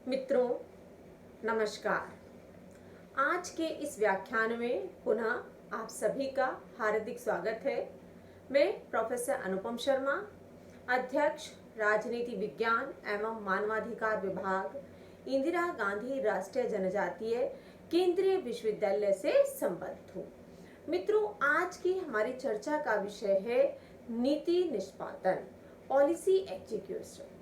मित्रों, नमस्कार। आज के इस व्याख्यान में पुनः आप सभी का हार्दिक स्वागत है। मैं प्रोफेसर अनुपम शर्मा, अध्यक्ष राजनीति विज्ञान एवं मानवाधिकार विभाग, इंदिरा गांधी राष्ट्रीय जनजातीय केंद्रीय विश्वविद्यालय से संबद्ध हूँ। मित्रों, आज की हमारी चर्चा का विषय है नीति निष्पादन, पॉलिसी एग्जीक्यूशन।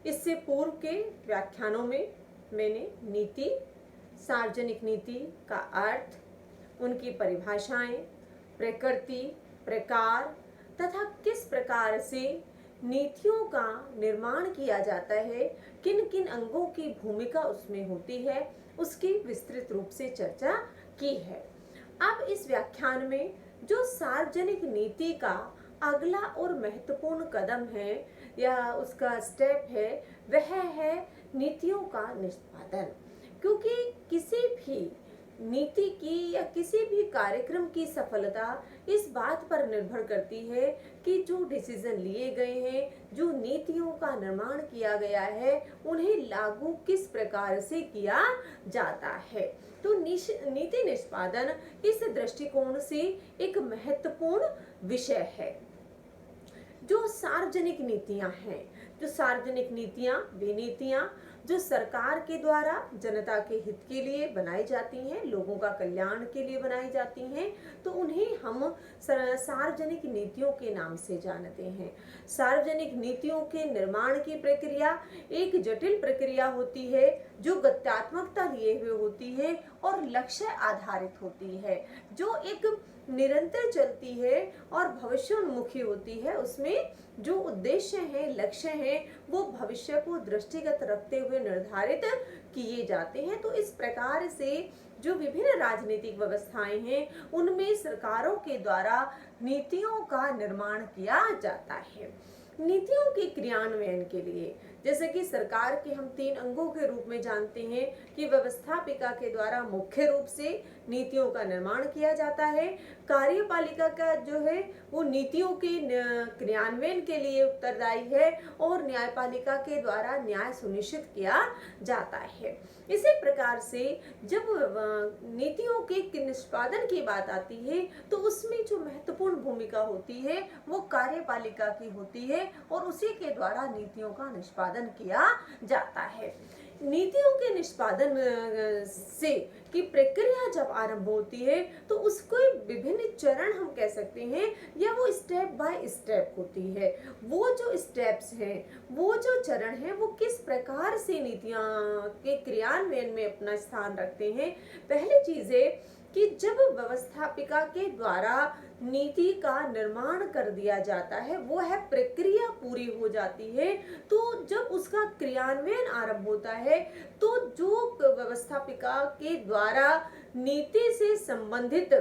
इससे पूर्व के व्याख्यानों में मैंने नीति, सार्वजनिक नीति का अर्थ, उनकी परिभाषाएं, प्रकृति, प्रकार तथा किस प्रकार से नीतियों का निर्माण किया जाता है, किन किन अंगों की भूमिका उसमें होती है, उसकी विस्तृत रूप से चर्चा की है। अब इस व्याख्यान में जो सार्वजनिक नीति का अगला और महत्वपूर्ण कदम है या उसका स्टेप है, वह है नीतियों का निष्पादन। क्योंकि किसी भी नीति की या किसी भी कार्यक्रम की सफलता इस बात पर निर्भर करती है कि जो डिसीजन लिए गए हैं, जो नीतियों का निर्माण किया गया है, उन्हें लागू किस प्रकार से किया जाता है। तो नीति निष्पादन इस दृष्टिकोण से एक महत्वपूर्ण विषय है। जो सार्वजनिक नीतियां हैं, जो सार्वजनिक नीतियां, वे नीतियां जो सरकार के द्वारा जनता के हित के लिए बनाई जाती हैं, लोगों का कल्याण के लिए बनाई जाती हैं, तो उन्हें हम सार्वजनिक नीतियों के नाम से जानते हैं। सार्वजनिक नीतियों के निर्माण की प्रक्रिया एक जटिल प्रक्रिया होती है, जो गत्यात्मकता लिए हुए होती है और लक्ष्य आधारित होती है, जो एक निरंतर चलती है और भविष्योन्मुखी होती है। उसमें जो उद्देश्य हैं, लक्ष्य हैं, वो भविष्य को दृष्टिगत रखते हुए निर्धारित किए जाते हैं। तो इस प्रकार से जो विभिन्न राजनीतिक व्यवस्थाएं हैं, उनमें सरकारों के द्वारा नीतियों का निर्माण किया जाता है। नीतियों के क्रियान्वयन के लिए, जैसे कि सरकार के हम 3 अंगों के रूप में जानते हैं कि व्यवस्थापिका के द्वारा मुख्य रूप से नीतियों का निर्माण किया जाता है, कार्यपालिका का जो है वो नीतियों के क्रियान्वयन के लिए उत्तरदायी है और न्यायपालिका के द्वारा न्याय सुनिश्चित किया जाता है। इसी प्रकार से जब नीतियों के निष्पादन की बात आती है, तो उसमें जो महत्वपूर्ण भूमिका होती है वो कार्यपालिका की होती है और उसी के द्वारा नीतियों का निष्पादन किया जाता है। नीतियों के निष्पादन से की प्रक्रिया जब आरंभ होती है, तो उसको विभिन्न चरण हम कह सकते हैं, या वो स्टेप बाय स्टेप होती है। वो जो स्टेप्स हैं, वो जो चरण हैं, वो किस प्रकार से नीतियां के क्रियान्वयन में अपना स्थान रखते हैं। पहली चीज है कि जब व्यवस्थापिका के द्वारा नीति का निर्माण कर दिया जाता है, वो है प्रक्रिया पूरी हो जाती है, तो जब उसका क्रियान्वयन आरंभ होता है, तो जो व्यवस्थापिका के द्वारा नीति से संबंधित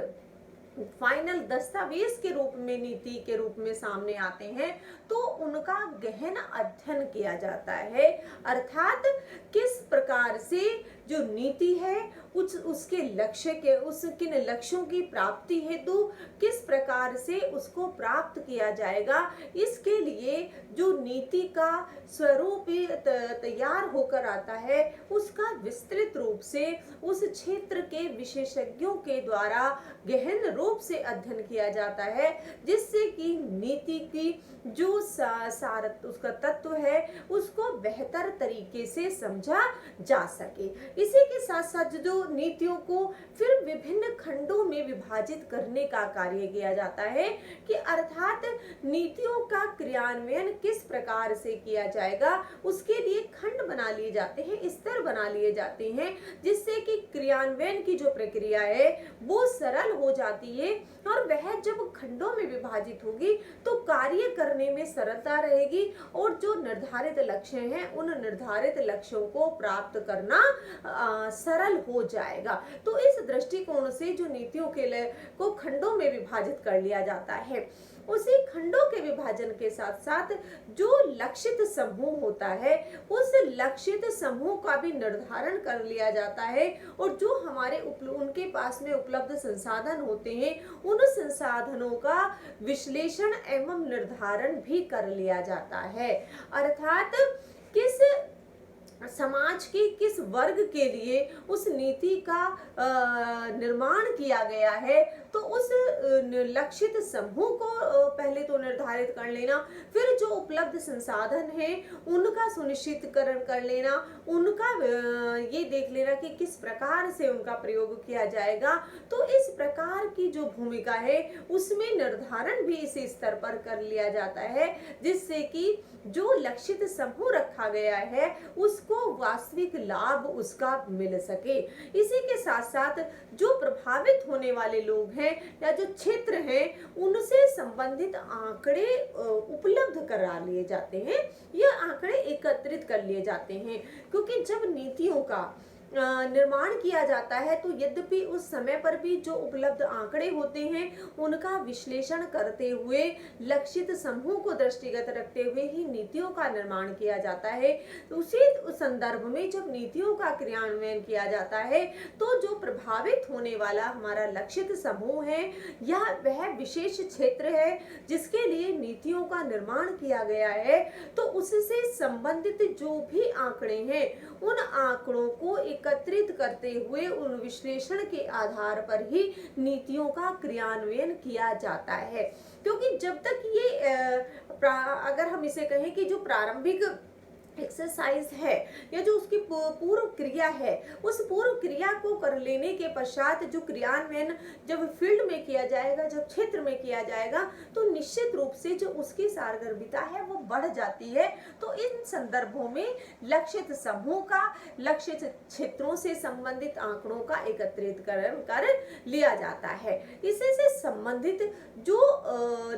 फाइनल दस्तावेज के रूप में, नीति के रूप में सामने आते हैं, तो उनका गहन अध्ययन किया जाता है। अर्थात किस प्रकार से जो नीति है उसके लक्ष्य के, किन लक्ष्यों की प्राप्ति हेतु किस प्रकार से उसको प्राप्त किया जाएगा, इसके लिए जो नीति का स्वरूप तैयार होकर आता है, उसका विस्तृत रूप से उस क्षेत्र के विशेषज्ञों के द्वारा गहन रूप से अध्ययन किया जाता है, जिससे कि नीति की जो उसका तत्व है उसको बेहतर तरीके से समझा जा सके। इसी के साथ साथ जो नीतियों को फिर विभिन्न खंडों में विभाजित करने का कार्य किया जाता है, कि अर्थात नीतियों का क्रियान्वयन किस प्रकार से किया जाएगा, उसके लिए खंड बना लिए जाते हैं, स्तर बना लिए जाते हैं, जिससे कि क्रियान्वयन की जो प्रक्रिया है वो सरल हो जाती है, और वह जब खंडों में विभाजित होगी तो कार्य करने में सरलता रहेगी और जो निर्धारित लक्ष्य हैं, उन निर्धारित लक्ष्यों को प्राप्त करना सरल हो जाएगा। तो इस दृष्टिकोण से जो नीतियों के लिए को खंडों में विभाजित कर लिया जाता है, उसी खंडों के विभाजन के साथ साथ जो लक्षित समूह होता है, उस लक्षित समूह का भी निर्धारण कर लिया जाता है, और जो हमारे उनके पास में उपलब्ध संसाधन होते हैं, उन संसाधनों का विश्लेषण एवं निर्धारण भी कर लिया जाता है। अर्थात किस समाज समाज के किस वर्ग के लिए उस नीति का निर्माण किया गया है, तो उस लक्षित समूह को पहले तो निर्धारित कर लेना, फिर जो उपलब्ध संसाधन है उनका सुनिश्चितकरण कर लेना, उनका ये देख लेना कि किस प्रकार से उनका प्रयोग किया जाएगा। तो इस प्रकार की जो भूमिका है उसमें निर्धारण भी इसी स्तर पर कर लिया जाता है, जिससे कि जो लक्षित समूह रखा गया है उसको वास्तविक लाभ उसका मिल सके। इसी के साथ साथ जो प्रभावित होने वाले लोग हैं या जो क्षेत्र हैं उनसे संबंधित आंकड़े उपलब्ध करा लिए जाते हैं, ये आंकड़े एकत्रित कर लिए जाते हैं। क्योंकि जब नीतियों का निर्माण किया जाता है तो यद्यपि उस समय पर भी जो उपलब्ध आंकड़े होते हैं उनका विश्लेषण करते हुए लक्षित समूह को दृष्टिगत रखते हुए ही नीतियों का निर्माण किया जाता है। तो उसी संदर्भ में जब नीतियों का क्रियान्वयन किया जाता है तो जो प्रभावित होने वाला हमारा लक्षित समूह है या वह विशेष क्षेत्र है जिसके लिए नीतियों का निर्माण किया गया है, तो उससे संबंधित जो भी आंकड़े हैं उन आंकड़ों को एकत्रित करते हुए उन विश्लेषण के आधार पर ही नीतियों का क्रियान्वयन किया जाता है। क्योंकि जब तक ये अगर हम इसे कहें कि जो प्रारंभिक एक्सरसाइज है या जो उसकी पूर्व क्रिया है, उस पूर्व क्रिया को कर लेने के पश्चात जो क्रियान्वयन जब फील्ड में किया जाएगा, जब क्षेत्र में किया जाएगा, तो निश्चित रूप से जो उसकी सारगर्भिता है वो बढ़ जाती है। तो इन संदर्भों में लक्षित समूह का, लक्षित क्षेत्रों से संबंधित आंकड़ों का एकत्रितकरण कर लिया जाता है। इससे संबंधित जो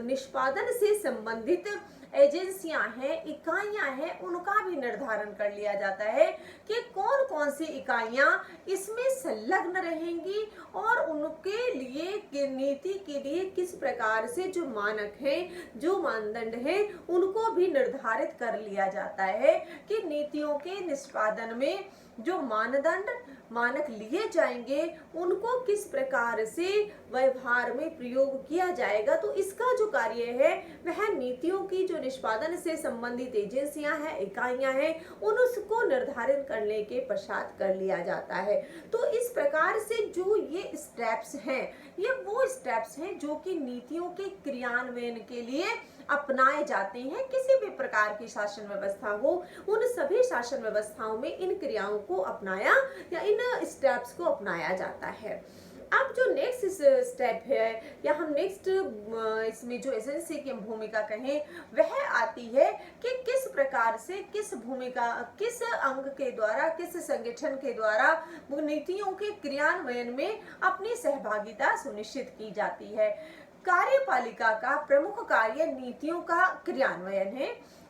निष्पादन से संबंधित एजेंसियां हैं, इकाइयां हैं, उनका भी निर्धारण कर लिया जाता है कि कौन कौन सी इकाइयां इसमें संलग्न रहेंगी और उनके लिए नीति के लिए किस प्रकार से जो मानक हैं, जो मानदंड हैं, उनको भी निर्धारित कर लिया जाता है कि नीतियों के निष्पादन में जो मानक लिए जाएंगे उनको किस प्रकार से व्यवहार में प्रयोग किया जाएगा। तो इसका जो कार्य है वह नीतियों की जो निष्पादन से संबंधित एजेंसियां हैं, इकाइयां हैं, उसको निर्धारित करने के पश्चात कर लिया जाता है। तो इस प्रकार से जो ये स्टेप्स हैं, ये वो स्टेप्स हैं जो कि नीतियों के क्रियान्वयन के लिए अपनाए जाते हैं। किसी भी प्रकार की शासन व्यवस्था हो, उन सभी शासन व्यवस्थाओं में इन क्रियाओं को अपनाया या इन स्टेप्स को अपनाया जाता है। अब जो नेक्स्ट स्टेप है या हम नेक्स्ट इसमें जो एजेंसी की भूमिका कहें वह आती है कि किस प्रकार से किस भूमिका, किस अंग के द्वारा, किस संगठन के द्वारा नीतियों के क्रियान्वयन में अपनी सहभागिता सुनिश्चित की जाती है। कार्यपालिका का प्रमुख कार्य नीतियों का क्रियान्वयन है।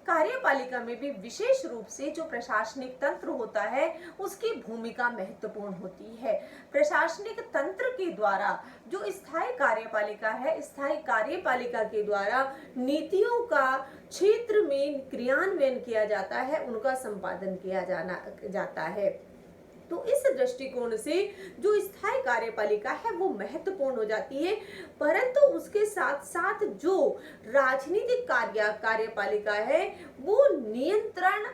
कार्यपालिका में भी विशेष रूप से जो प्रशासनिक तंत्र होता है उसकी भूमिका महत्वपूर्ण होती है। प्रशासनिक तंत्र के द्वारा जो स्थायी कार्यपालिका है, स्थायी कार्यपालिका के द्वारा नीतियों का क्षेत्र में क्रियान्वयन किया जाता है, उनका संपादन किया जाता है। तो इस दृष्टिकोण से जो स्थायी कार्यपालिका है वो महत्वपूर्ण हो जाती है, परंतु उसके साथ साथ जो राजनीतिक कार्यपालिका है वो नियंत्रण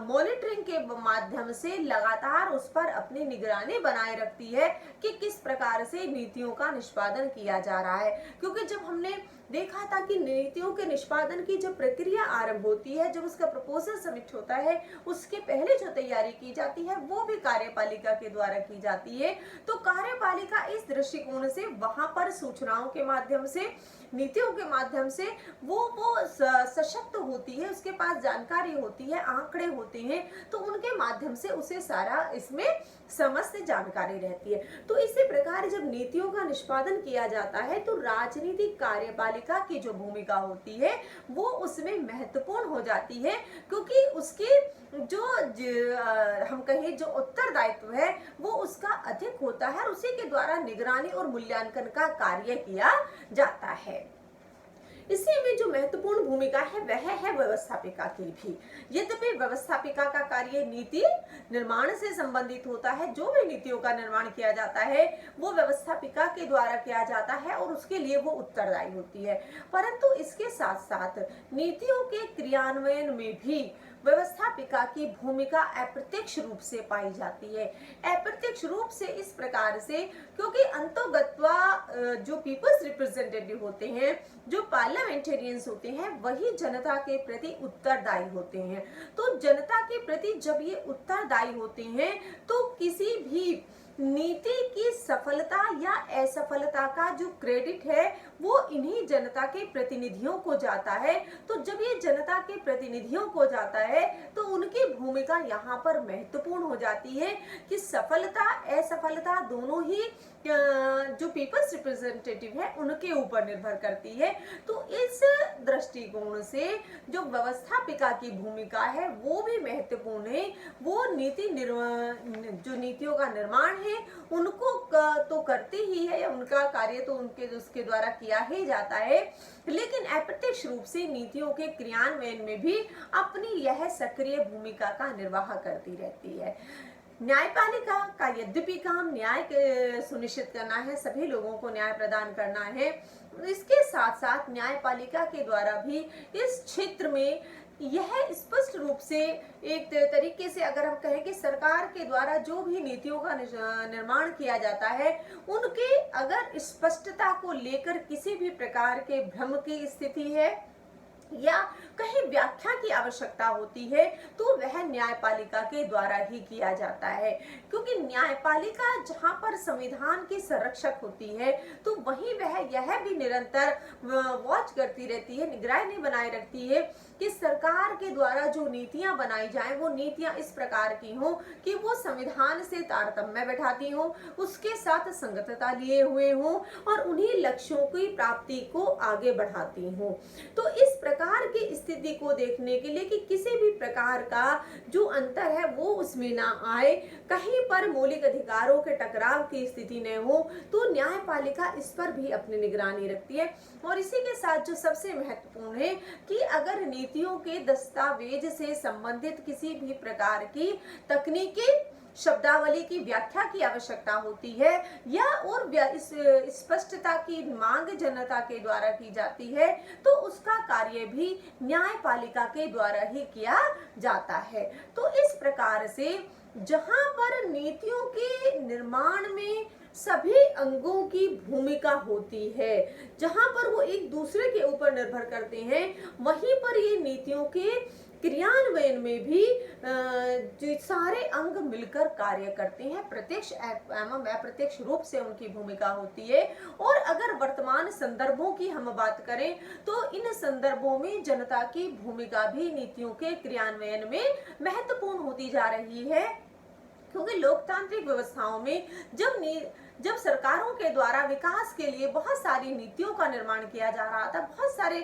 मॉनिटरिंग के माध्यम से लगातार उस पर अपनी निगरानी बनाए रखती है कि किस प्रकार से नीतियों का निष्पादन किया जा रहा है। क्योंकि जब हमने देखा था कि नीतियों के निष्पादन की जब प्रक्रिया आरंभ होती है, जब उसका प्रपोजल सबमिट होता है, उसके पहले जो तैयारी की जाती है वो भी कार्यपालिका के द्वारा की जाती है। तो कार्यपालिका इस दृष्टिकोण से वहां पर सूचनाओं के माध्यम से, नीतियों के माध्यम से वो सशक्त होती है, उसके पास जानकारी होती है, आंकड़े होते हैं, तो उनके माध्यम से उसे सारा इसमें समस्त जानकारी रहती है। तो इसी प्रकार जब नीतियों का निष्पादन किया जाता है तो राजनीतिक कार्यपालिका की जो भूमिका होती है वो उसमें महत्वपूर्ण हो जाती है, क्योंकि उसके जो हम कहें जो उत्तरदायित्व है वो उसका अधिक होता है और उसी के द्वारा निगरानी और मूल्यांकन का कार्य किया जाता है। इसी में जो महत्वपूर्ण भूमिका है वह है व्यवस्थापिका की भी। यद्यपि व्यवस्थापिका का कार्य नीति निर्माण से संबंधित होता है, जो भी नीतियों का निर्माण किया जाता है वो व्यवस्थापिका के द्वारा किया जाता है और उसके लिए वो उत्तरदायी होती है। परंतु इसके साथ साथ नीतियों के क्रियान्वयन में भी व्यवस्थापिका की भूमिका अप्रत्यक्ष रूप से पाई जाती है। अप्रत्यक्ष रूप से इस प्रकार से क्योंकि अंतोगत्वा जो पीपल्स रिप्रेजेंटेटिव होते हैं, जो पार्लियामेंटेरियंस होते हैं, वही जनता के प्रति उत्तरदायी होते हैं। तो जनता के प्रति जब ये उत्तरदायी होते हैं तो किसी भी नीति की सफलता या असफलता का जो क्रेडिट है वो इन्हीं जनता के प्रतिनिधियों को जाता है। तो जब ये जनता के प्रतिनिधियों को जाता है तो उनकी भूमिका यहाँ पर महत्वपूर्ण हो जाती है कि सफलता असफलता दोनों ही जो पीपल्स रिप्रेजेंटेटिव है उनके ऊपर निर्भर करती है। तो इस दृष्टिकोण से जो व्यवस्थापिका की भूमिका है वो भी महत्वपूर्ण है। वो जो नीतियों का निर्माण है उनको तो करती ही है, उनका कार्य तो उसके द्वारा किया ही जाता है, लेकिन अप्रत्यक्ष रूप से नीतियों के क्रियान्वयन में भी अपनी यह सक्रिय भूमिका का निर्वाह करती रहती है। न्यायपालिका का यद्यपि काम न्याय सुनिश्चित करना है, सभी लोगों को न्याय प्रदान करना है, इसके साथ साथ न्यायपालिका के द्वारा भी इस क्षेत्र में यह स्पष्ट रूप से एक तरीके से अगर हम कहें कि सरकार के द्वारा जो भी नीतियों का निर्माण किया जाता है उनके अगर स्पष्टता को लेकर किसी भी प्रकार के भ्रम की स्थिति है या कहीं व्याख्या की आवश्यकता होती है तो वह न्यायपालिका के द्वारा ही किया जाता है, क्योंकि न्यायपालिका जहां पर संविधान की संरक्षक होती है तो वहीं वह यह भी निरंतर वॉच करती रहती है, निगरानी बनाए रखती है कि सरकार के द्वारा जो नीतियां बनाई जाएं वो नीतियां इस प्रकार की हों कि वो संविधान से तारतम्य बैठाती हों, उसके साथ संगतता लिए हुए हों और उन्हीं लक्ष्यों की प्राप्ति को आगे बढ़ाती हों। तो इस प्रकार की स्थिति को देखने के लिए कि किसी भी प्रकार का जो अंतर है वो उसमें ना आए, कहीं पर मौलिक अधिकारों के टकराव की स्थिति न हो, तो न्यायपालिका इस पर भी अपनी निगरानी रखती है। और इसी के साथ जो सबसे महत्वपूर्ण है कि अगर नीतियों के दस्तावेज से संबंधित किसी भी प्रकार की तकनीकी शब्दावली की व्याख्या की आवश्यकता होती है या और स्पष्टता की मांग जनता के द्वारा की जाती है तो उसका कार्य भी न्यायपालिका के द्वारा ही किया जाता है। तो इस प्रकार से जहां पर नीतियों के निर्माण में सभी अंगों की भूमिका होती है, जहां पर वो एक दूसरे के ऊपर निर्भर करते हैं, वहीं पर ये नीतियों के क्रियान्वयन में भी जो सारे अंग मिलकर कार्य करते हैं, प्रत्यक्ष एवं अप्रत्यक्ष रूप से उनकी भूमिका होती है। और अगर वर्तमान संदर्भों की हम बात करें तो इन संदर्भों में जनता की भूमिका भी नीतियों के क्रियान्वयन में महत्वपूर्ण होती जा रही है, क्योंकि लोकतांत्रिक व्यवस्थाओं में जब सरकारों के द्वारा विकास के लिए बहुत सारी नीतियों का निर्माण किया जा रहा था, बहुत सारे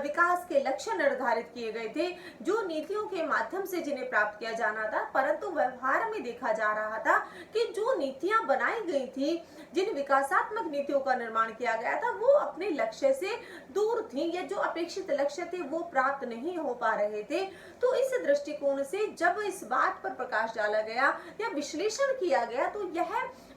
विकास के लक्ष्य निर्धारित किए गए थे जो नीतियों के माध्यम से जिन्हें प्राप्त किया जाना था, परंतु व्यवहार में देखा जा रहा था कि जो नीतियां बनाई गई थी, जिन विकासात्मक नीतियों का निर्माण किया गया था, वो अपने लक्ष्य से दूर थी या जो अपेक्षित लक्ष्य थे वो प्राप्त नहीं हो पा रहे थे। तो इस दृष्टिकोण से जब इस बात पर प्रकाश डाला गया या विश्लेषण किया गया तो यह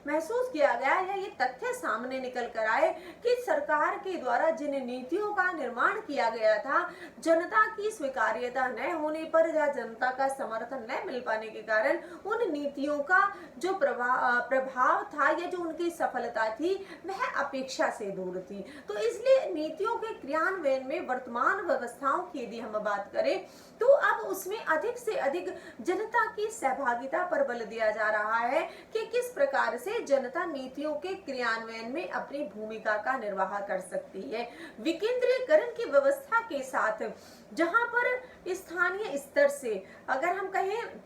महसूस किया गया है, ये तथ्य सामने निकल कर आए कि सरकार के द्वारा जिन नीतियों का निर्माण किया गया था, जनता की स्वीकार्यता न होने पर या जनता का समर्थन न मिल पाने के कारण उन नीतियों का जो प्रभाव था या जो उनकी सफलता थी वह अपेक्षा से दूर थी। तो इसलिए नीतियों के क्रियान्वयन में वर्तमान व्यवस्थाओं की यदि हम बात करें तो अब उसमें अधिक से अधिक जनता की सहभागिता पर बल दिया जा रहा है कि किस प्रकार से जनता नीतियों के क्रियान्वयन में अपनी भूमिका का निर्वाह कर सकती है। विकेंद्रीकरण की व्यवस्था के साथ जहां पर स्थानीय स्तर से अगर हम कहें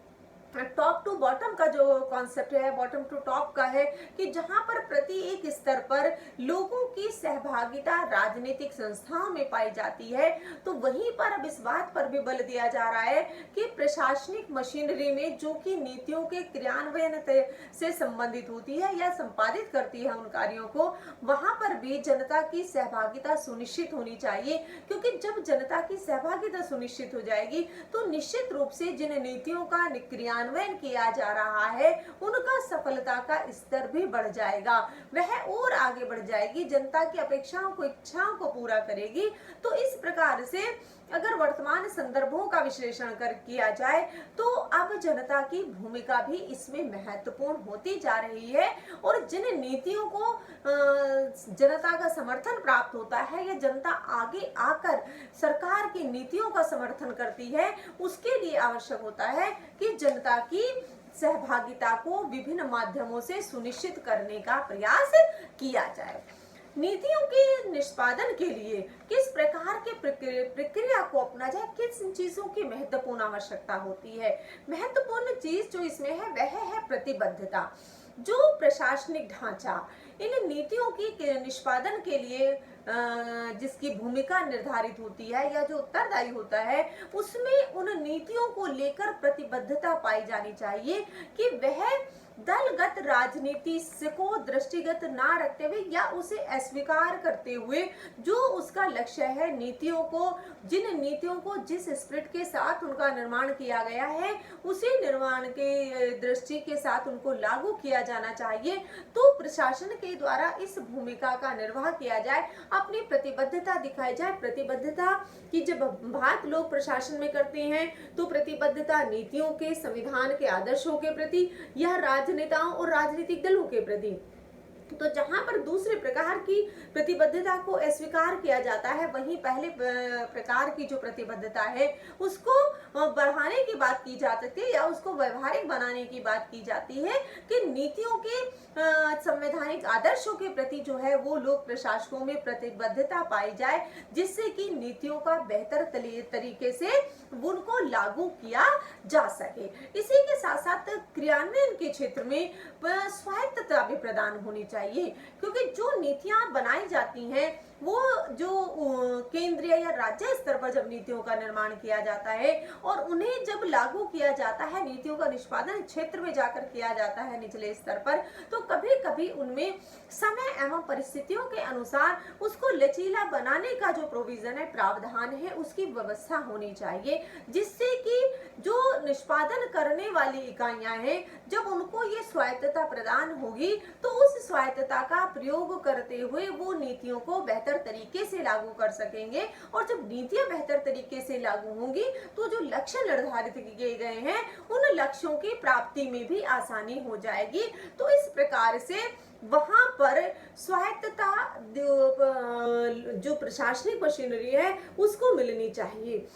टॉप टू बॉटम का जो कॉन्सेप्ट है, बॉटम टू टॉप का है कि जहां पर प्रति एक स्तर पर लोगों की सहभागिता राजनीतिक संस्थाओं में पाई जाती है, तो वहीं पर अब इस बात पर भी बल दिया जा रहा है कि प्रशासनिक मशीनरी में जो कि नीतियों के क्रियान्वयन से संबंधित होती है या संपादित करती है उन कार्यों को, वहां पर भी जनता की सहभागिता सुनिश्चित होनी चाहिए, क्योंकि जब जनता की सहभागिता सुनिश्चित हो जाएगी तो निश्चित रूप से जिन नीतियों का क्रियान्वयन किया जा रहा है उनका सफलता का स्तर भी बढ़ जाएगा, वह और आगे बढ़ जाएगी, जनता की अपेक्षाओं को इच्छाओं को पूरा करेगी। तो इस प्रकार से अगर वर्तमान संदर्भों का विश्लेषण कर किया जाए तो अब जनता की भूमिका भी इसमें महत्वपूर्ण होती जा रही है, और जिन नीतियों को जनता का समर्थन प्राप्त होता है या जनता आगे आकर सरकार की नीतियों का समर्थन करती है, उसके लिए आवश्यक होता है कि जनता की सहभागिता को विभिन्न माध्यमों से सुनिश्चित करने का प्रयास किया जाए। नीतियों के निष्पादन के लिए किस प्रकार के प्रक्रिया को अपना जाए, किस चीजों की महत्वपूर्ण आवश्यकता होती है। महत्वपूर्ण चीज जो इसमें है वह है प्रतिबद्धता। जो प्रशासनिक ढांचा इन नीतियों की निष्पादन के लिए जिसकी भूमिका निर्धारित होती है या जो उत्तरदायी होता है, उसमें उन नीतियों को लेकर प्रतिबद्धता पाई जानी चाहिए कि वह दलगत राजनीति को दृष्टिगत ना रखते हुए या उसे अस्वीकार करते हुए जो उसका लक्ष्य है, नीतियों को, जिन नीतियों को जिस स्पिरिट के साथ उनका निर्माण किया गया है उसी निर्माण के दृष्टि के साथ उनको लागू किया जाना चाहिए। तो प्रशासन के द्वारा इस भूमिका का निर्वाह किया जाए, अपनी प्रतिबद्धता दिखाई जाए। प्रतिबद्धता की जब बात लोग प्रशासन में करते हैं तो प्रतिबद्धता नीतियों के, संविधान के आदर्शों के प्रति या राजनेताओं और राजनीतिक दलों के प्रति। तो जहां पर दूसरे प्रकार की प्रतिबद्धता को अस्वीकार किया जाता है, वहीं पहले प्रकार की जो प्रतिबद्धता है उसको बढ़ाने की बात की जा सकती है या उसको व्यवहारिक बनाने की बात की जाती है कि नीतियों के संवैधानिक आदर्शों के प्रति जो है वो लोग प्रशासकों में प्रतिबद्धता पाई जाए, जिससे कि नीतियों का बेहतर तरीके से उनको लागू किया जा सके। इसी के साथ साथ क्रियान्वयन के क्षेत्र में स्वायत्तता भी प्रदान होनी चाहिए, क्योंकि जो नीतियां बनाई जाती हैं वो जो केंद्रीय या राज्य स्तर पर जब नीतियों का निर्माण किया जाता है और उन्हें जब लागू किया जाता है, नीतियों का निष्पादन क्षेत्र में जाकर किया जाता है निचले स्तर पर, तो कभी कभी उनमें समय एवं परिस्थितियों के अनुसार उसको लचीला बनाने का जो प्रोविजन है, प्रावधान है, उसकी व्यवस्था होनी चाहिए, जिससे कि जो निष्पादन करने वाली इकाइयां हैं जब उनको ये स्वायत्तता प्रदान होगी तो उस स्वायत्तता का प्रयोग करते हुए वो नीतियों को बेहतर तरीके से लागू कर सकेंगे। और जब नीतियां बेहतर तरीके से लागू होंगी तो जो लक्ष्य निर्धारित किए गए हैं उन लक्ष्यों की प्राप्ति में भी आसानी हो जाएगी। तो इस प्रकार से वहां पर स्वायत्तता जो प्रशासनिक मशीनरी है उसको मिलनी चाहिए।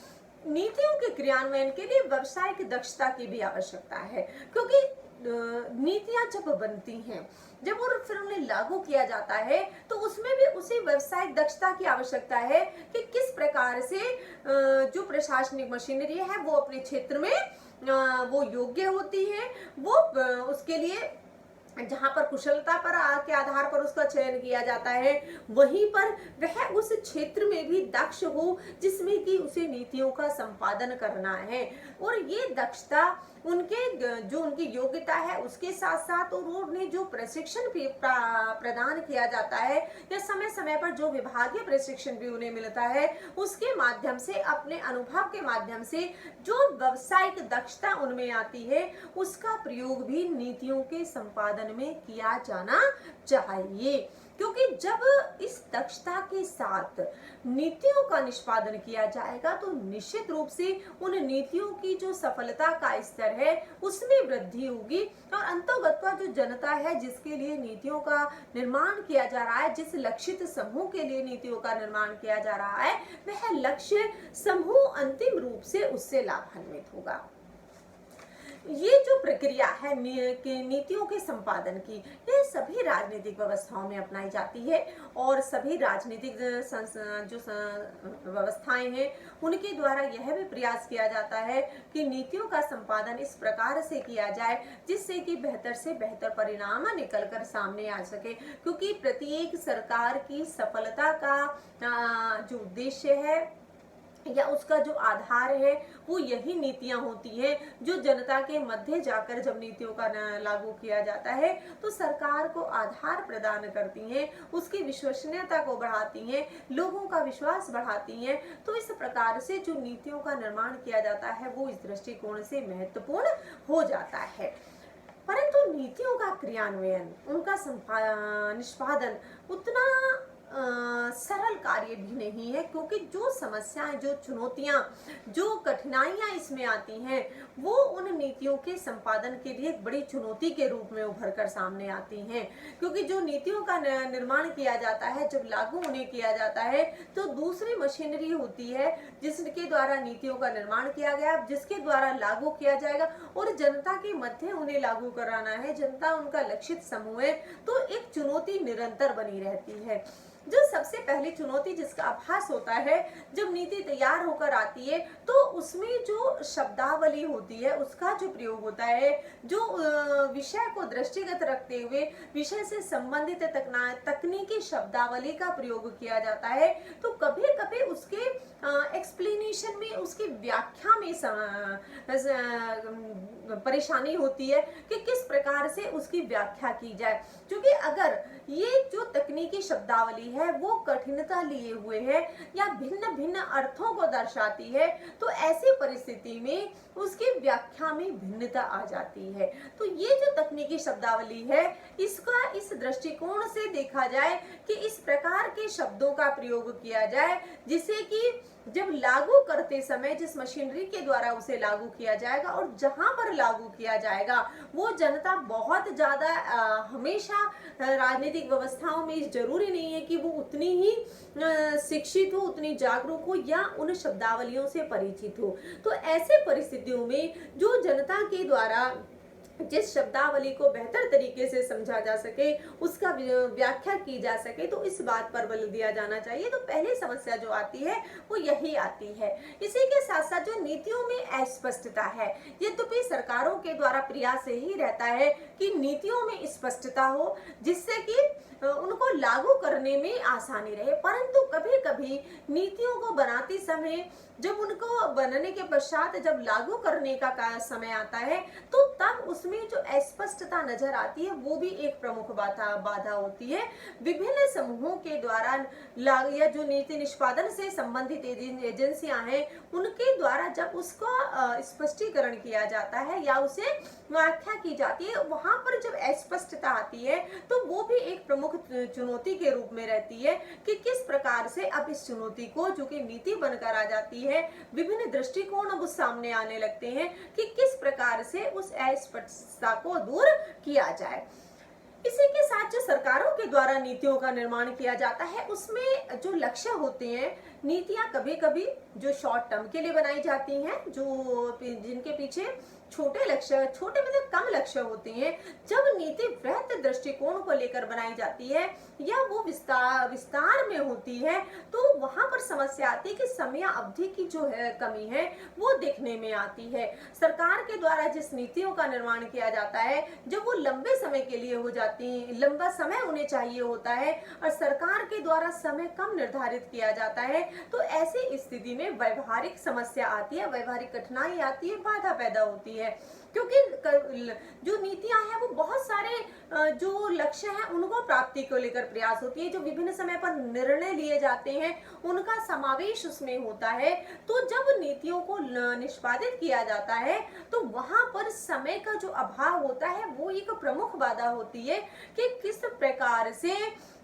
नीतियों के क्रियान्वयन के लिए व्यावसायिक दक्षता की भी आवश्यकता है, क्योंकि नीतियां जब बनती हैं, जब और फिर उन्हें लागू किया जाता है तो उसमें भी उसी व्यावसायिक दक्षता की आवश्यकता है कि किस प्रकार से जो प्रशासनिक मशीनरी है वो अपने क्षेत्र में वो योग्य होती है, वो उसके लिए जहां पर कुशलता पर के आधार पर उसका चयन किया जाता है वहीं पर वह उस क्षेत्र में भी दक्ष हो जिसमें कि उसे नीतियों का संपादन करना है। और ये दक्षता उनके जो उनकी योग्यता है उसके साथ साथ और उन्हें जो प्रशिक्षण भी प्रदान किया जाता है या समय समय पर जो विभागीय प्रशिक्षण भी उन्हें मिलता है उसके माध्यम से, अपने अनुभव के माध्यम से जो व्यावसायिक दक्षता उनमें आती है उसका प्रयोग भी नीतियों के संपादन में किया जाना चाहिए। क्योंकि जब इस दक्षता के साथ नीतियों का निष्पादन किया जाएगा तो निश्चित रूप से उन नीतियों की जो सफलता का स्तर है उसमें वृद्धि होगी और अंतोगत्वा जो जनता है जिसके लिए नीतियों का निर्माण किया जा रहा है, जिस लक्षित समूह के लिए नीतियों का निर्माण किया जा रहा है, वह लक्ष्य समूह अंतिम रूप से उससे लाभान्वित होगा। ये जो प्रक्रिया है नीतियों के संपादन की, ये सभी राजनीतिक व्यवस्थाओं में अपनाई जाती है और सभी राजनीतिक जो व्यवस्थाएं हैं उनके द्वारा यह भी प्रयास किया जाता है कि नीतियों का संपादन इस प्रकार से किया जाए जिससे कि बेहतर से बेहतर परिणाम निकलकर सामने आ सके। क्योंकि प्रत्येक सरकार की सफलता का जो उद्देश्य है या उसका जो आधार है वो यही नीतियां होती हैं जो जनता के मध्य जाकर जब नीतियों का लागू किया जाता है तो सरकार को आधार प्रदान करती हैं, उसकी विश्वसनीयता को बढ़ाती हैं, लोगों का विश्वास बढ़ाती हैं। तो इस प्रकार से जो नीतियों का निर्माण किया जाता है वो इस दृष्टिकोण से महत्वपूर्ण हो जाता है। परंतु नीतियों का क्रियान्वयन, उनका निष्पादन उतना सरल कार्य भी नहीं है, क्योंकि जो समस्याएं, जो चुनौतियां, जो कठिनाइयां इसमें आती हैं, वो उन नीतियों के संपादन के लिए एक बड़ी चुनौती के रूप में उभर कर सामने आती हैं। क्योंकि जो नीतियों का निर्माण किया जाता है, जब लागू उन्हें किया जाता है, तो दूसरी मशीनरी होती है जिसके द्वारा नीतियों का निर्माण किया गया, जिसके द्वारा लागू किया जाएगा, और जनता के मध्य उन्हें लागू कराना है, जनता उनका लक्षित समूह है, तो एक चुनौती निरंतर बनी रहती है। जो सबसे पहली चुनौती जिसका आभास होता है, जब नीति तैयार होकर आती है, तो उसमें जो शब्दावली होती है उसका जो प्रयोग होता है, जो विषय को दृष्टिगत रखते हुए विषय से संबंधित तकनीकी शब्दावली का प्रयोग किया जाता है, तो कभी कभी उसके एक्सप्लेनेशन में, उसकी व्याख्या में परेशानी होती है कि किस प्रकार से उसकी व्याख्या की जाए। क्योंकि अगर ये जो तकनीकी शब्दावली है वो कठिनता लिए हुए है या भिन्न भिन्न अर्थों को दर्शाती है, तो ऐसी परिस्थिति में उसकी व्याख्या में भिन्नता आ जाती है। तो ये जो तकनीकी शब्दावली है, इसका इस दृष्टिकोण से देखा जाए कि इस प्रकार के शब्दों का प्रयोग किया जाए जिसे कि जब लागू करते समय जिस मशीनरी के द्वारा उसे लागू किया जाएगा और जहां पर लागू किया जाएगा, वो जनता बहुत ज्यादा हमेशा राजनीतिक व्यवस्थाओं में जरूरी नहीं है कि वो उतनी ही शिक्षित हो, उतनी जागरूक हो या उन शब्दावलियों से परिचित हो। तो ऐसे परिस्थितियों में जो जनता के द्वारा जिस शब्दावली को बेहतर तरीके से समझा जा सके, उसका व्याख्या की जा सके, तो इस बात पर बल दिया जाना चाहिए। तो पहली समस्या जो आती है वो यही आती है। इसी के साथ साथ जो नीतियों में अस्पष्टता है, यद्यपि सरकारों के द्वारा प्रयास यही रहता है कि नीतियों में स्पष्टता हो, जिससे कि उनको लागू करने में आसानी रहे, परंतु कभी कभी नीतियों को बनाते समय जब उनको बनने के पश्चात जब लागू करने का समय आता है, तो तब उसमें जो अस्पष्टता नजर आती है वो भी एक प्रमुख बाधा होती है। विभिन्न समूहों के द्वारा या जो नीति निष्पादन से संबंधित एजेंसियां हैं, उनके द्वारा जब उसका स्पष्टीकरण किया जाता है या उसे व्याख्या की जाती है, वहां पर जब अस्पष्टता आती है तो वो भी एक प्रमुख चुनौती के रूप में रहती है कि किस प्रकार से अब इस चुनौती को, जो कि नीति बनकर आ जाती है, विभिन्न दृष्टिकोण अब उस सामने आने लगते हैं कि किस प्रकार से उस अस्पष्टता को दूर किया जाए। इसी के साथ जो सरकारों के द्वारा नीतियों का निर्माण किया जाता है, उसमें जो लक्ष्य होते हैं, नीतियां कभी कभी जो शॉर्ट टर्म के लिए बनाई जाती हैं, जो जिनके पीछे छोटे लक्ष्य, छोटे मतलब कम लक्ष्य होते हैं, जब नीति वृहत दृष्टिकोण को लेकर बनाई जाती है या वो विस्तार में होती है, तो वहां पर समस्या आती है कि समय अवधि की जो है कमी है वो देखने में आती है। सरकार के द्वारा जिस नीतियों का निर्माण किया जाता है, जब वो लंबे समय के लिए हो जाती है, लंबा समय उन्हें चाहिए होता है और सरकार के द्वारा समय कम निर्धारित किया जाता है, तो ऐसी स्थिति में व्यवहारिक समस्या आती है, व्यवहारिक कठिनाई आती है, बाधा पैदा होती है। क्योंकि जो नीतियां हैं वो बहुत सारे जो लक्ष्य हैं उनको प्राप्ति को लेकर प्रयास होती है, जो विभिन्न समय पर निर्णय लिए जाते हैं उनका समावेश उसमें होता है। तो जब नीतियों को निष्पादित किया जाता है, तो वहां पर समय का जो अभाव होता है वो एक प्रमुख बाधा होती है कि किस प्रकार से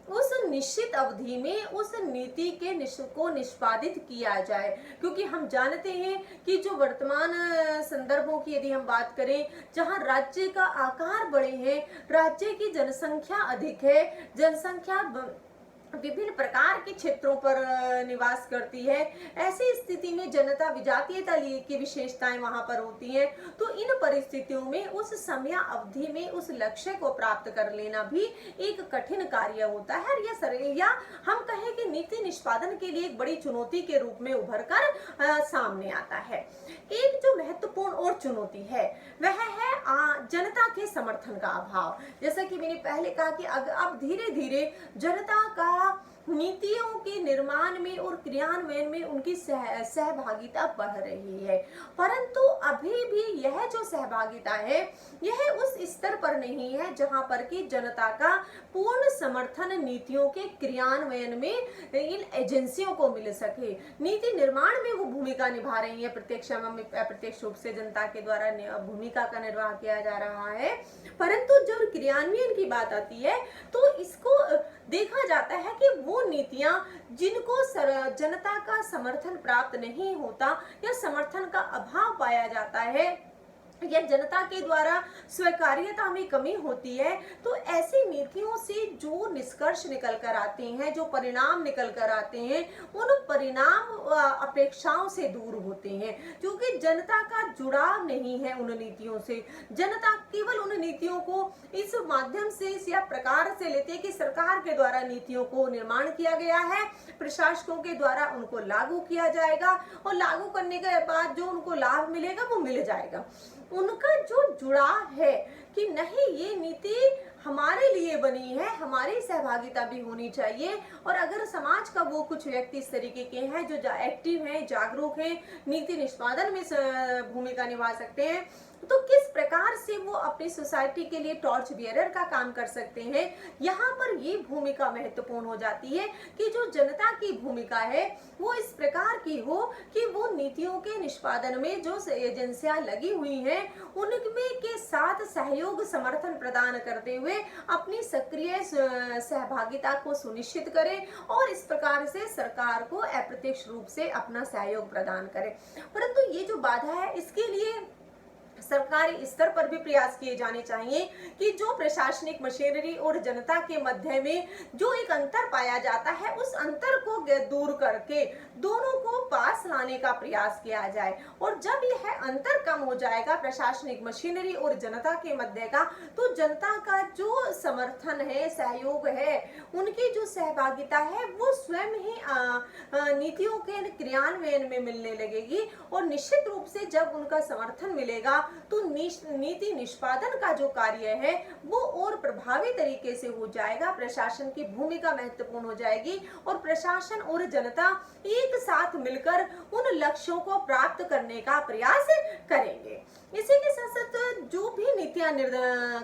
उस निश्चित अवधि में उस नीति के को निष्पादित किया जाए। क्योंकि हम जानते हैं कि जो वर्तमान संदर्भों की यदि हम बात करें, जहां राज्य का आकार बड़े हैं, राज्य की जनसंख्या अधिक है, जनसंख्या विभिन्न प्रकार के क्षेत्रों पर निवास करती है, ऐसी स्थिति में जनता विजातीयता की विशेषताएं वहां पर होती हैं। तो इन परिस्थितियों में उस समय अवधि में उस लक्ष्य को प्राप्त कर लेना भी एक कठिन कार्य होता है, या हम कहें कि नीति निष्पादन के लिए एक बड़ी चुनौती के रूप में उभर कर सामने आता है। एक जो महत्वपूर्ण और चुनौती है वह है जनता के समर्थन का अभाव। जैसा कि मैंने पहले कहा कि अब धीरे धीरे जनता का नीतियों के निर्माण में और क्रियान्वयन में उनकी सहभागिता बढ़ रही है, परंतु अभी भी यह जो सहभागिता है यह उस स्तर पर नहीं है जहां पर कि जनता का पूर्ण समर्थन नीतियों के क्रियान्वयन में इन एजेंसियों को मिल सके। नीति निर्माण में वो भूमिका निभा रही है, प्रत्यक्ष एवं अप्रत्यक्ष रूप से जनता के द्वारा भूमिका का निर्वाह किया जा रहा है, परंतु जब क्रियान्वयन की बात आती है तो इसको देखा जाता है है कि वो नीतियां जिनको जनता का समर्थन प्राप्त नहीं होता या समर्थन का अभाव पाया जाता है या जनता के द्वारा स्वीकार्यता में कमी होती है, तो ऐसी नीतियों से जो निष्कर्ष निकल कर आते हैं, जो परिणाम निकल कर आते हैं, उन परिणाम अपेक्षाओं से दूर होते हैं, क्योंकि जनता का जुड़ाव नहीं है उन नीतियों से। जनता केवल उन नीतियों को इस माध्यम से या प्रकार से लेते हैं कि सरकार के द्वारा नीतियों को निर्माण किया गया है, प्रशासकों के द्वारा उनको लागू किया जाएगा और लागू करने के बाद जो उनको लाभ मिलेगा वो मिल जाएगा। उनका जो जुड़ाव है कि नहीं, ये नीति हमारे लिए बनी है, हमारी सहभागिता भी होनी चाहिए, और अगर समाज का वो कुछ व्यक्ति इस तरीके के हैं जो एक्टिव हैं, जागरूक हैं, नीति निष्पादन में भूमिका निभा सकते हैं, तो किस प्रकार से वो अपनी सोसाइटी के लिए टॉर्च बियरर का काम कर सकते हैं। यहाँ पर ये भूमिका महत्वपूर्ण हो जाती है कि जो जनता की भूमिका है वो इस प्रकार की हो कि वो नीतियों के निष्पादन में जो एजेंसियां लगी हुई हैं उनमें के साथ सहयोग समर्थन प्रदान करते हुए अपनी सक्रिय सहभागिता को सुनिश्चित करें और इस प्रकार से सरकार को अप्रत्यक्ष रूप से अपना सहयोग प्रदान करें। परंतु ये जो बाधा है, इसके लिए सरकारी स्तर पर भी प्रयास किए जाने चाहिए कि जो प्रशासनिक मशीनरी और जनता के मध्य में जो एक अंतर पाया जाता है, उस अंतर को दूर करके दोनों को पास लाने का प्रयास किया जाए। और जब यह अंतर कम हो जाएगा प्रशासनिक मशीनरी और जनता के मध्य का, तो जनता का जो समर्थन है, सहयोग है, उनकी जो सहभागिता है वो स्वयं ही नीतियों के क्रियान्वयन में मिलने लगेगी। और निश्चित रूप से जब उनका समर्थन मिलेगा तो नीति निष्पादन का जो कार्य है वो और प्रभावी तरीके से हो जाएगा, प्रशासन की भूमिका महत्वपूर्ण हो जाएगी और प्रशासन और जनता एक साथ मिलकर उन लक्ष्यों को प्राप्त करने का प्रयास करेंगे। इसी के साथ साथ जो भी नीतियां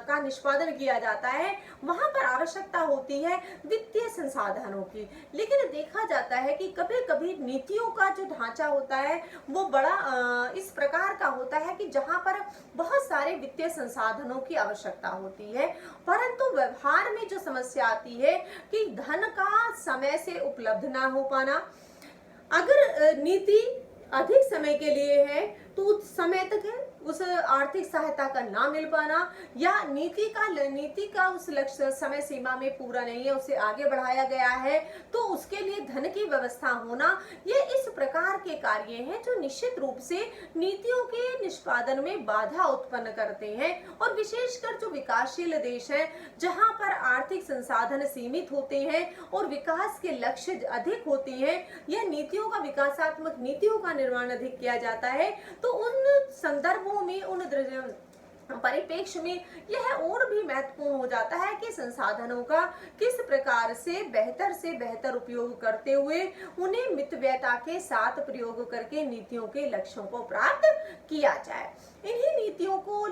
का निष्पादन किया जाता है वहां पर आवश्यकता होती है वित्तीय संसाधनों की, लेकिन देखा जाता है कि कभी कभी नीतियों का जो ढांचा होता है वो बड़ा इस प्रकार का होता है कि जहां पर बहुत सारे वित्तीय संसाधनों की आवश्यकता होती है, परंतु व्यवहार में जो समस्या आती है कि धन का समय से उपलब्ध ना हो पाना। अगर नीति अधिक समय के लिए है तो उस समय तक है उस आर्थिक सहायता का ना मिल पाना, या नीति का उस लक्ष्य समय सीमा में पूरा नहीं है, उसे आगे बढ़ाया गया है तो उसके लिए धन की व्यवस्था होना, ये इस प्रकार के कार्य हैं जो निश्चित रूप से नीतियों के निष्पादन में बाधा उत्पन्न करते हैं। और विशेषकर जो विकासशील देश हैं जहां पर आर्थिक संसाधन सीमित होते हैं और विकास के लक्ष्य अधिक होते हैं, यह नीतियों का विकासात्मक नीतियों का निर्माण अधिक किया जाता है, तो उन संदर्भों में, उन परिप्रेक्ष्य में यह और भी महत्वपूर्ण हो जाता है कि संसाधनों का किस प्रकार से बेहतर उपयोग करते हुए उन्हें मितव्ययता के साथ प्रयोग करके नीतियों के लक्ष्यों को प्राप्त किया जाए। इन्हीं नीतियों को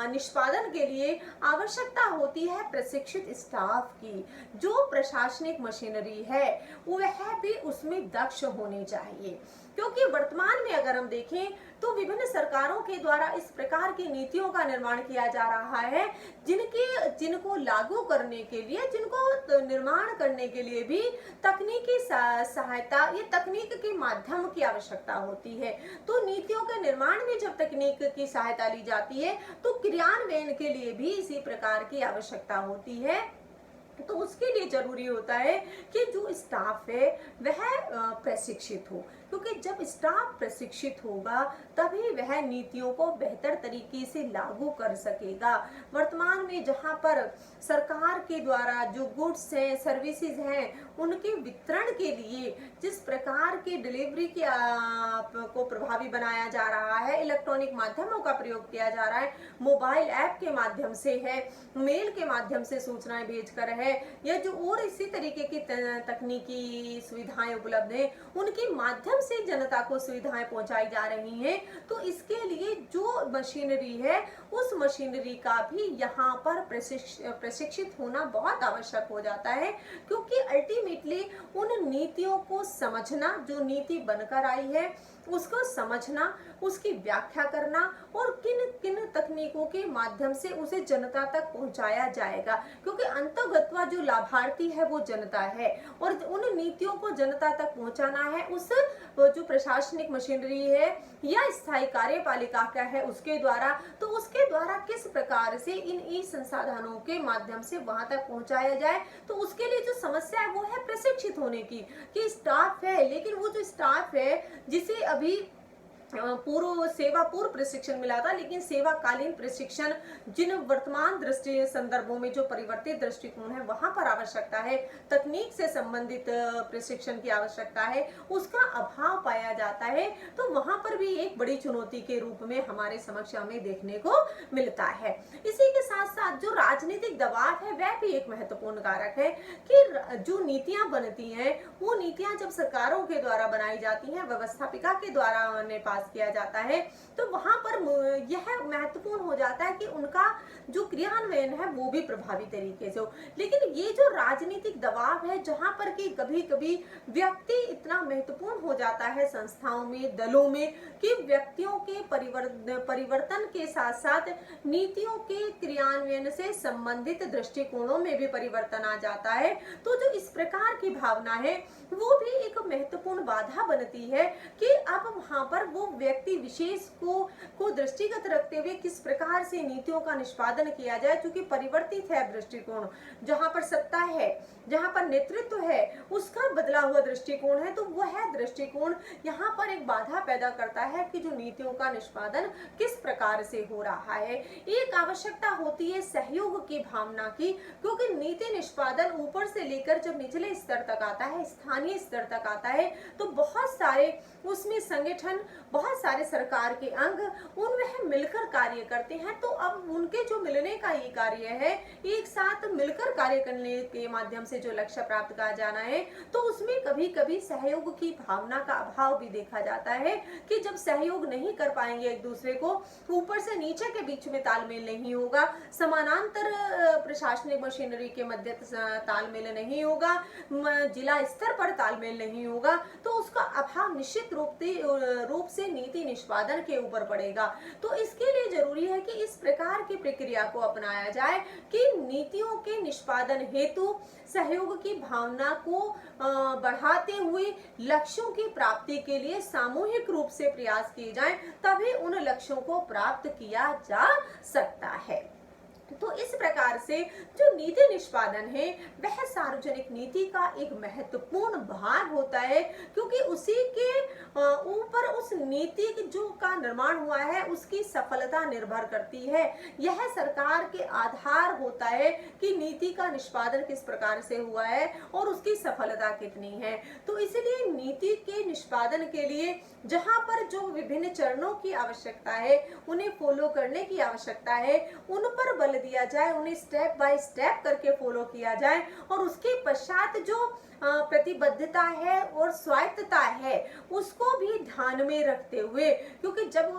निष्पादन के लिए आवश्यकता होती है प्रशिक्षित स्टाफ की। जो प्रशासनिक मशीनरी है वह भी उसमें दक्ष होनी चाहिए, क्योंकि वर्तमान में अगर हम देखें तो विभिन्न सरकारों के द्वारा इस प्रकार की नीतियों का निर्माण किया जा रहा है जिनको लागू करने के लिए, जिनको निर्माण करने के लिए भी तकनीकी सहायता या तकनीक के माध्यम की आवश्यकता होती है। तो नीतियों के निर्माण में जब तकनीक की सहायता ली जाती है तो क्रियान्वयन के लिए भी इसी प्रकार की आवश्यकता होती है। तो उसके लिए जरूरी होता है कि जो स्टाफ है वह प्रशिक्षित हो, क्योंकि जब स्टाफ प्रशिक्षित होगा तभी वह नीतियों को बेहतर तरीके से लागू कर सकेगा। वर्तमान में जहां पर सरकार के द्वारा जो गुड्स हैं, सर्विसेज हैं, उनके वितरण के लिए जिस प्रकार की डिलीवरी को प्रभावी बनाया जा रहा है, इलेक्ट्रॉनिक माध्यमों का प्रयोग किया जा रहा है, मोबाइल ऐप के माध्यम से है, मेल के माध्यम से सूचनाएं भेजकर है, या जो और इसी तरीके की तकनीकी सुविधाएं उपलब्ध हैं उनके माध्यम से जनता को सुविधाएं पहुंचाई जा रही हैं। तो इसके लिए जो मशीनरी है उस मशीनरी का भी यहाँ पर प्रशिक्षित होना बहुत आवश्यक हो जाता है, क्योंकि अल्टीमेटली उन नीतियों को समझना, जो नीति बनकर आई है उसको समझना, उसकी व्याख्या करना और किन किन तकनीकों के माध्यम से उसे जनता तक पहुंचाया जाएगा, क्योंकि अंततः जो लाभार्थी है वो जनता है और उन नीतियों को जनता तक पहुंचाना है उस जो प्रशासनिक मशीनरी है या स्थायी कार्यपालिका का है उसके द्वारा। तो उसके द्वारा किस प्रकार से इन ई संसाधनों के माध्यम से वहां तक पहुंचाया जाए, तो उसके लिए जो समस्या है वो है प्रशिक्षित होने की, कि स्टाफ है लेकिन वो जो स्टाफ है जिसे अभी पूर्व प्रशिक्षण मिला था, लेकिन सेवाकालीन प्रशिक्षण जिन वर्तमान दृष्टि संदर्भों में जो परिवर्तित दृष्टिकोण है वहां पर आवश्यकता है, तकनीक से संबंधित प्रशिक्षण की आवश्यकता है, उसका अभाव पाया जाता है। तो वहां पर भी एक बड़ी चुनौती के रूप में हमारे समक्ष हमें देखने को मिलता है। इसी के साथ साथ जो राजनीतिक दबाव है वह भी एक महत्वपूर्ण कारक है, कि जो नीतियां बनती हैं वो नीतियां जब सरकारों के द्वारा बनाई जाती हैं, व्यवस्थापिका के द्वारा उन्हें पास किया जाता है, तो वहां पर यह महत्वपूर्ण हो जाता है कि उनका जो क्रियान्वयन है वो भी प्रभावी तरीके से हो। लेकिन ये जो राजनीतिक दबाव है जहां पर कि कभी-कभी व्यक्ति इतना महत्वपूर्ण हो जाता है संस्थाओं में, दलों में, कि व्यक्तियों के परिवर्तन के साथ साथ नीतियों के क्रियान्वयन से संबंधित दृष्टिकोणों में भी परिवर्तन आ जाता है। तो जो इस प्रकार की भावना है वो भी एक महत्वपूर्ण बाधा बनती है कि अब वहां पर वो व्यक्ति विशेष को दृष्टिगत रखते हुए किस प्रकार से नीतियों का निष्पादन किया जाए, क्योंकि परिवर्तित है दृष्टिकोण, जहां पर सत्ता है, जहां पर नेतृत्व है, उसका बदला हुआ दृष्टिकोण है। तो वह दृष्टिकोण यहाँ पर एक बाधा पैदा करता है कि जो नीतियों का निष्पादन किस प्रकार से हो रहा है। एक आवश्यकता होती है सहयोग की भावना की, क्योंकि नीति निष्पादन ऊपर से लेकर जब निचले स्तर तक आता है, स्थानीय स्तर तक आता है, तो बहुत सारे उसमें संगठन, बहुत सारे सरकार के अंग उनमें मिलकर कार्य करते हैं। तो अब उनके जो मिलने का ये कार्य है, एक साथ मिलकर कार्य करने के माध्यम से जो लक्ष्य प्राप्त किया जाना है, तो उसमें कभी-कभी सहयोग की भावना का अभाव भी देखा जाता है, कि जब सहयोग नहीं कर पाएंगे एक दूसरे को, ऊपर से नीचे के बीच में तालमेल नहीं होगा, समानांतर प्रशासनिक मशीनरी के मध्य तालमेल नहीं होगा, जिला स्तर पर तालमेल नहीं होगा, तो उसका अभाव निश्चित रूप से नीति निष्पादन के ऊपर पड़ेगा। तो इसके लिए जरूरी है कि इस प्रकार की प्रक्रिया को अपनाया जाए कि नीतियों के निष्पादन हेतु सहयोग की भावना को बढ़ाते हुए लक्ष्यों की प्राप्ति के लिए सामूहिक रूप से प्रयास किए जाएं, तभी उन लक्ष्यों को प्राप्त किया जा सकता है। तो इस प्रकार से जो नीति निष्पादन है वह सार्वजनिक नीति का एक महत्वपूर्ण भाग होता है, क्योंकि उसी के ऊपर उस नीति जो का निर्माण हुआ है उसकी सफलता निर्भर करती है। यह सरकार के आधार होता है कि नीति का निष्पादन किस प्रकार से हुआ है और उसकी सफलता कितनी है। तो इसलिए नीति के निष्पादन के लिए जहां पर जो विभिन्न चरणों की आवश्यकता है, उन्हें फॉलो करने की आवश्यकता है, उन पर बल दिया जाए, उन्हें स्टेप बाय स्टेप करके फॉलो किया जाए, और उसके पश्चात जो प्रतिबद्धता है और स्वायत्तता है उसको भी ध्यान में रखते हुए, क्योंकि जब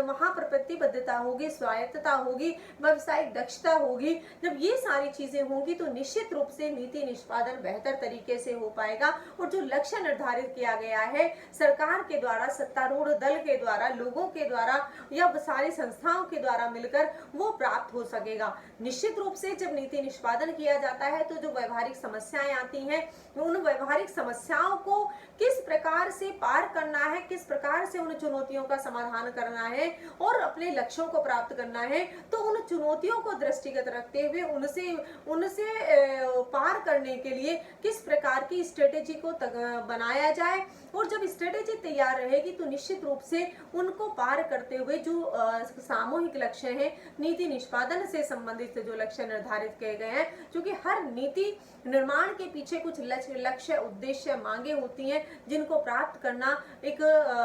वहां पर प्रतिबद्धता होगी, स्वायत्तता होगी, व्यावसायिक दक्षता होगी, जब ये सारी चीजें होंगी तो निश्चित रूप से नीति निष्पादन बेहतर तरीके से हो पाएगा, और जो लक्ष्य निर्धारित किया गया है सरकार के द्वारा, सत्तारूढ़ दल के द्वारा, लोगों के द्वारा या सारी संस्थाओं के द्वारा मिलकर वो प्राप्त हो सकेगा। निश्चित रूप से जब नीति निष्पादन किया जाता है तो जो व्यवहारिक समस्याएं आती हैं, उन व्यवहारिक समस्याओं को किस प्रकार से पार करना है, किस प्रकार से उन चुनौतियों का समाधान करना है और अपने लक्ष्यों को प्राप्त करना है, तो उन चुनौतियों को दृष्टिगत रखते हुए उनसे पार करने के लिए किस प्रकार की स्ट्रेटेजी को बनाया जाए, और जब स्ट्रेटेजी तैयार रहेगी तो निश्चित रूप से उनको पार करते हुए जो सामूहिक लक्ष्य है, नीति निष्पादन से संबंधित जो लक्ष्य निर्धारित किए गए हैं, क्योंकि हर नीति निर्माण के पीछे कुछ लक्ष्य, उद्देश्य, मांगे होती हैं जिनको प्राप्त करना एक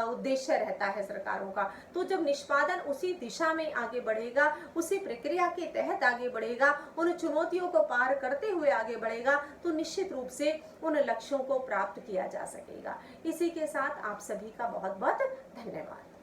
उद्देश्य रहता है सरकारों का। तो जब निष्पादन उसी दिशा में आगे बढ़ेगा, उसी प्रक्रिया के तहत आगे बढ़ेगा, उन चुनौतियों को पार करते हुए आगे बढ़ेगा, तो निश्चित रूप से उन लक्ष्यों को प्राप्त किया जा सकेगा। इसी के साथ आप सभी का बहुत बहुत धन्यवाद।